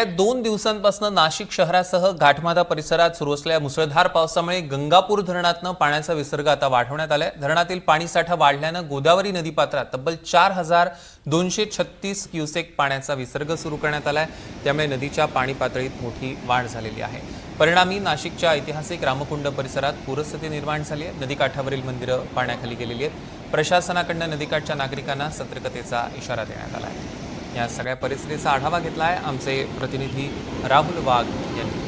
2 दिवसांपासून नाशिक शहरासह घाटमाथा परिसरात सुरू असलेल्या मुसळधार पावसामुळे गंगापूर धरणातून पाण्याचा विसर्ग आता वाढवण्यात आलाय। धरणातील पाणीसाठा वाढल्याने गोदावरी नदीपात्रात तब्बल 4236 क्युसेक पाण्याचा विसर्ग सुरू करण्यात आलाय। त्यामुळे नदीच्या पाणी पातळीत मोठी वाढ झालेली आहे। परिणामी नाशिकच्या ऐतिहासिक रामकुंड परिसरात पूरस्थिती निर्माण झाली आहे। नदीकाठावरील मंदिरं पाण्याखाली गेलेली आहेत। प्रशासनाकडून नदीकाठच्या नागरिकांना सतर्कतेचा इशारा देण्यात आला आहे। या सगळ्या परिस्थितीचा आढावा घेतलाय आमचे प्रतिनिधी राहुल वाघ यांनी।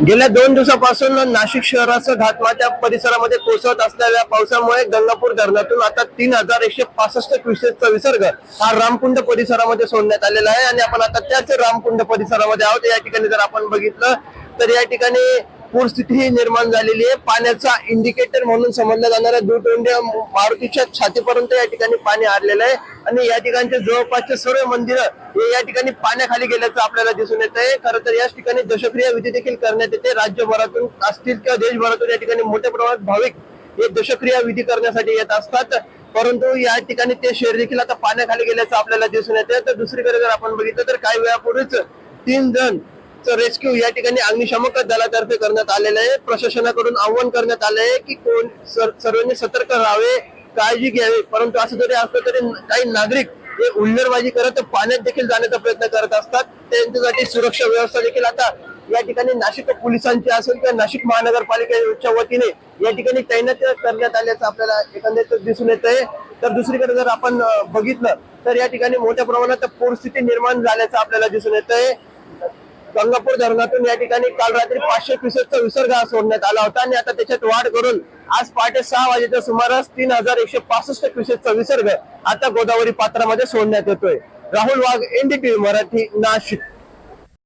गेल्या 2 दिवसापासून नाशिक शहरासह घाटमाथा परिसरामध्ये कोसळत असलेल्या पावसामुळे गंगापूर धरणातून आता 3165 क्युसेकचा विसर्ग हा रामकुंड परिसरामध्ये सोडण्यात आलेला आहे। आणि आपण आता त्याच रामकुंड परिसरामध्ये आहोत। या ठिकाणी जर आपण बघितलं तर या ठिकाणी पूरस्थिती निर्माण झालेली आहे। पाण्याचा इंडिकेटर म्हणून समजल्या जाणाऱ्या दुतोंड्या मारुतीच्या छातीपर्यंत या ठिकाणी पाणी आलेलं आहे। आणि या ठिकाणचे जवळपासचे सर्व मंदिरं हे या ठिकाणी पाण्याखाली गेल्याचं आपल्याला दिसून येत आहे। खरं तर याच ठिकाणी दशक्रिया विधी देखील करण्यात येते। राज्यभरातून असतील किंवा देशभरातून या ठिकाणी मोठ्या प्रमाणात भाविक हे दशक्रिया विधी करण्यासाठी येत असतात, परंतु या ठिकाणी ते शहर देखील आता पाण्याखाली गेल्याचं आपल्याला दिसून येते। तर दुसरीकडे जर आपण बघितलं तर काही वेळापूर्वीच 3 जण रेस्क्यू या ठिकाणी अग्निशमक दलातर्फे करण्यात आलेलं आहे। प्रशासनाकडून आवाहन करण्यात आलं आहे की सर्वांनी सतर्क राहावे, काळजी घ्यावी। परंतु असं जरी असलं तरी काही नागरिक हे हुल्लडबाजी करत पाण्यात देखील जाण्याचा प्रयत्न करत असतात। त्यांच्यासाठी सुरक्षा व्यवस्था देखील आता या ठिकाणी नाशिक पोलिसांची असेल किंवा नाशिक महानगरपालिकेच्या वतीने या ठिकाणी तैनात करण्यात आल्याचं आपल्याला एकंदरीत दिसून येत आहे। तर दुसरीकडे जर आपण बघितलं तर या ठिकाणी मोठ्या प्रमाणात पूरस्थिती निर्माण झाल्याचं आपल्याला दिसून येत आहे। गंगापूर धरणातून या ठिकाणी काल रात्री 500 क्युसेकचा विसर्ग सोडण्यात आला होता आणि आता त्याच्यात वाढ करून आज पहाटे 6 वाजेच्या सुमारास 3165 क्युसेकचा विसर्ग आता गोदावरी पात्रामध्ये सोडण्यात येतोय। राहुल वाघ, NDTV मराठी, नाशिक।